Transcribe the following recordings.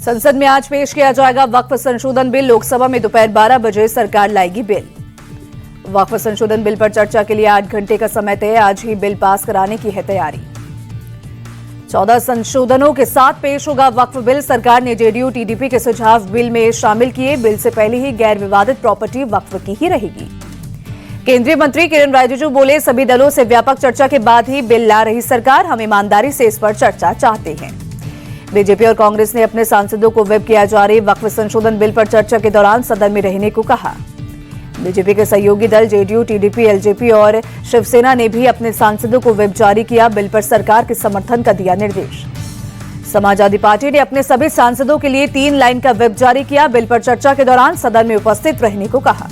संसद में आज पेश किया जाएगा वक्फ संशोधन बिल। लोकसभा में दोपहर 12 बजे सरकार लाएगी बिल। वक्फ संशोधन बिल पर चर्चा के लिए 8 घंटे का समय तय। आज ही बिल पास कराने की है तैयारी। 14 संशोधनों के साथ पेश होगा वक्फ बिल। सरकार ने जेडीयू टीडीपी के सुझाव बिल में शामिल किए। बिल से पहले ही गैर विवादित प्रॉपर्टी वक्फ की ही रहेगी। केंद्रीय मंत्री किरण रिजिजू बोले, सभी दलों से व्यापक चर्चा के बाद ही बिल ला रही सरकार। हम ईमानदारी से इस पर चर्चा चाहते हैं। बीजेपी और कांग्रेस ने अपने सांसदों को व्हिप किया जारी। वक्फ संशोधन बिल पर चर्चा के दौरान सदन में रहने को कहा। बीजेपी के सहयोगी दल जेडीयू, टीडीपी, एलजेपी और शिवसेना ने भी अपने सांसदों को व्हिप जारी किया। बिल पर सरकार के समर्थन का दिया निर्देश। समाजवादी पार्टी ने अपने सभी सांसदों के लिए 3 लाइन का व्हिप जारी किया। बिल पर चर्चा के दौरान सदन में उपस्थित रहने को कहा।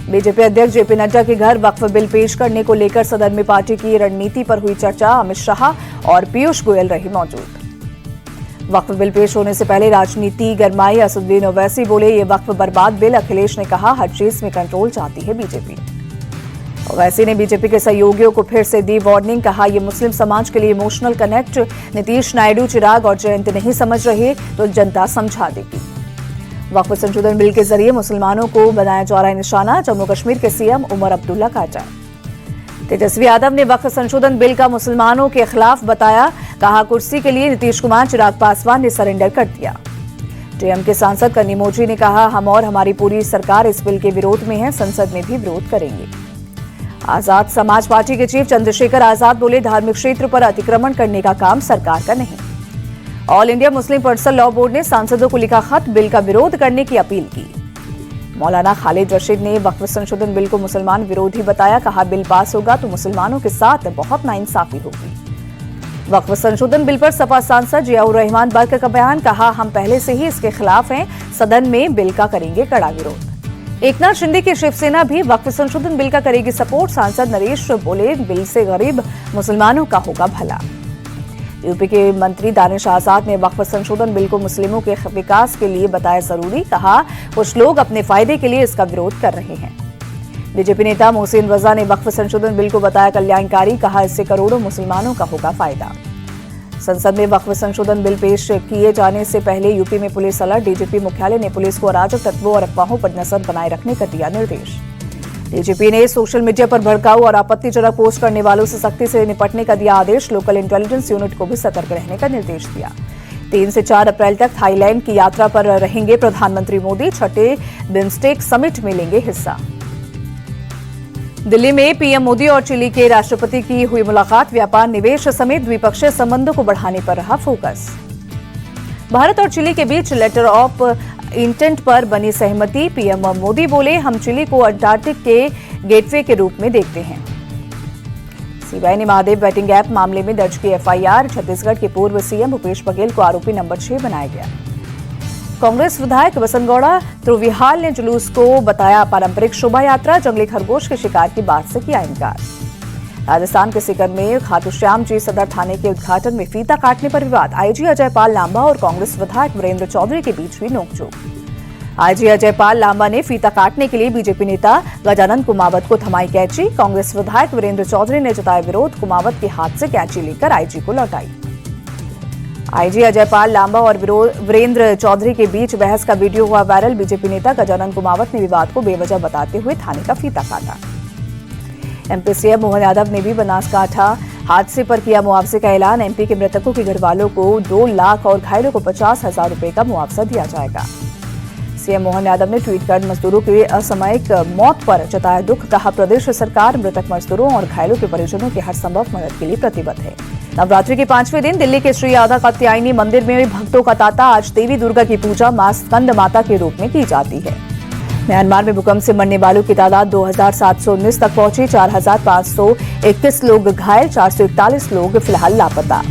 बीजेपी अध्यक्ष जेपी नड्डा के घर वक्फ बिल पेश करने को लेकर सदन में पार्टी की रणनीति पर हुई चर्चा। अमित शाह और पीयूष गोयल रहे मौजूद। वक्फ बिल पेश होने से पहले राजनीति गरमाई। असदुद्दीन ओवैसी बोले, ये वक्फ बर्बाद बिल। अखिलेश ने कहा, हर चीज में कंट्रोल चाहती है बीजेपी। ओवैसी ने बीजेपी के सहयोगियों को फिर से दी वार्निंग। कहा, ये मुस्लिम समाज के लिए इमोशनल कनेक्ट। नीतीश, नायडू, चिराग और जयंत नहीं समझ रहे तो जनता समझा देगी। वक्फ संशोधन बिल के जरिए मुसलमानों को बनाया जा रहा है निशाना। जम्मू कश्मीर के सीएम उमर अब्दुल्ला का अटैक। तेजस्वी यादव ने वक्फ संशोधन बिल का मुसलमानों के खिलाफ बताया। कहा, कुर्सी के लिए नीतीश कुमार, चिराग पासवान ने सरेंडर कर दिया। टीएम के सांसद कन्नीमोझी ने कहा, हम और हमारी पूरी सरकार इस बिल के विरोध में है। संसद में भी विरोध करेंगे। आजाद समाज पार्टी के चीफ चंद्रशेखर आजाद बोले, धार्मिक क्षेत्र पर अतिक्रमण करने का काम सरकार का नहीं। All India Muslim personal law board ने सांसदों को लिखा खत, बिल का विरोध करने की अपील की। मौलाना खालिद रशीद ने वक्फ संशोधन बिल को मुसलमान विरोधी बताया। कहा, बिल पास होगा तो मुसलमानों के साथ बहुत नाइंसाफी होगी। वक्फ संशोधन बिल पर सपा सांसद जियाउर रहमान बर्क का बयान। कहा, हम पहले से ही इसके खिलाफ हैं। सदन में बिल का करेंगे कड़ा विरोध। एकनाथ शिंदे की शिवसेना भी वक्फ संशोधन बिल का करेगी सपोर्ट। सांसद नरेश बोले, बिल से गरीब मुसलमानों का होगा भला। यूपी के मंत्री दानिश आजाद ने वक्फ संशोधन बिल को मुस्लिमों के विकास के लिए बताया जरूरी। कहा, कुछ लोग अपने फायदे के लिए इसका विरोध कर रहे हैं। बीजेपी नेता मोहसिन रजा ने वक्फ संशोधन बिल को बताया कल्याणकारी। कहा, इससे करोड़ों मुसलमानों का होगा फायदा। संसद में वक्फ संशोधन बिल पेश किए जाने से पहले यूपी में पुलिस अलर्ट। डीजीपी मुख्यालय ने पुलिस को अराजक तत्वों और अफवाहों पर नजर बनाए रखने का दिया निर्देश। डीजीपी ने सोशल मीडिया पर भड़काऊ और आपत्तिजनक पोस्ट करने वालों से सख्ती से निपटने का दिया आदेश। लोकल इंटेलिजेंस यूनिट को भी सतर्क रहने का निर्देश दिया। 3 से 4 अप्रैल तक थाईलैंड की यात्रा पर रहेंगे प्रधानमंत्री मोदी। 6ठे बिम्स्टेक समिट में लेंगे हिस्सा। दिल्ली में पीएम मोदी और चिली के राष्ट्रपति की हुई मुलाकात। व्यापार, निवेश समेत द्विपक्षीय संबंधों को बढ़ाने पर रहा फोकस। भारत और चिली के बीच लेटर ऑफ इंटेंट पर बनी सहमति। पीएम मोदी बोले, हम चिली को अंटार्कटिक के गेटवे के रूप में देखते हैं। सीबीआई ने महादेव बैटिंग ऐप मामले में दर्ज की एफआईआर। छत्तीसगढ़ के पूर्व सीएम भूपेश बघेल को आरोपी नंबर 6 बनाया गया। कांग्रेस विधायक बसनगौड़ा त्रुविहाल ने जुलूस को बताया पारंपरिक शोभा यात्रा। जंगली खरगोश के शिकार की बात से किया इनकार। राजस्थान के सीकर में खाटू श्याम जी सदर थाने के उद्घाटन में फीता काटने पर विवाद। आईजी अजयपाल लांबा और कांग्रेस विधायक वीरेंद्र चौधरी के बीच हुई नोकझोंक। आईजी अजयपाल लांबा ने फीता काटने के लिए बीजेपी नेता गजानन कुमावत को थमाई कैंची। कांग्रेस विधायक वीरेंद्र चौधरी ने जताया विरोध। कुमावत के हाथ से कैंची लेकर आईजी को लौटाई। आईजी अजयपाल लांबा और वीरेंद्र चौधरी के बीच बहस का वीडियो हुआ वायरल। बीजेपी नेता गजानन कुमावत ने विवाद को बेवजह बताते हुए थाने का फीता काटा। एमपी सीएम मोहन यादव ने भी बनासकांठा हादसे पर किया मुआवजे का ऐलान। एमपी के मृतकों के घर वालों को 2 लाख और घायलों को 50,000 रुपए का मुआवजा दिया जाएगा। सीएम मोहन यादव ने ट्वीट कर मजदूरों की असामयिक मौत पर जताया दुख। कहा, प्रदेश सरकार मृतक मजदूरों और घायलों के परिजनों की हर संभव मदद के लिए प्रतिबद्ध है। नवरात्रि के 5वें दिन दिल्ली के श्री राधा कात्यायनी मंदिर में भक्तों का तांता। आज देवी दुर्गा की पूजा मां स्कंद माता के रूप में की जाती है। म्यांमार में भूकंप से मरने वालों की तादाद 2719 तक पहुंची। 4521 लोग घायल, 441 लोग फिलहाल लापता।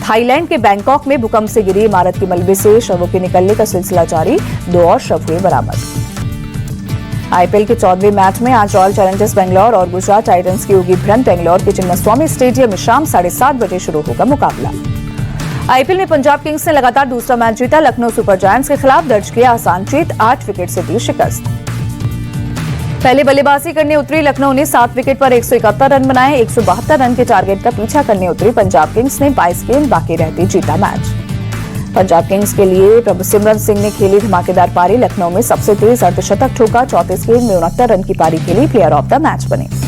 थाईलैंड के बैंकॉक में भूकंप से गिरी इमारत के मलबे से शवों के निकलने का सिलसिला जारी। 2 और शव हुए बरामद। आईपीएल के 14वें मैच में आज रॉयल चैलेंजर्स बेंगलोर और गुजरात टाइटंस की होगी भिड़ंत। बेंगलोर के चिन्नास्वामी स्टेडियम में शाम 7:30 बजे शुरू होगा मुकाबला। आईपीएल में पंजाब किंग्स ने लगातार दूसरा मैच जीता। लखनऊ सुपर जायंट्स के खिलाफ दर्ज किया आसान जीत। 8 विकेट से दी शिकस्त। पहले बल्लेबाजी करने उतरी लखनऊ ने 7 विकेट पर 171 रन बनाए। 172 रन के टारगेट का पीछा करने उतरी पंजाब किंग्स ने 22 गेंद बाकी रहते जीता मैच। पंजाब किंग्स के लिए प्रभुसिमरन सिंह ने खेली धमाकेदार पारी। लखनऊ में सबसे तेज अर्धशतक ठोका। चौथे स्पेल में 69 रन की पारी खेली। प्लेयर ऑफ द मैच बने।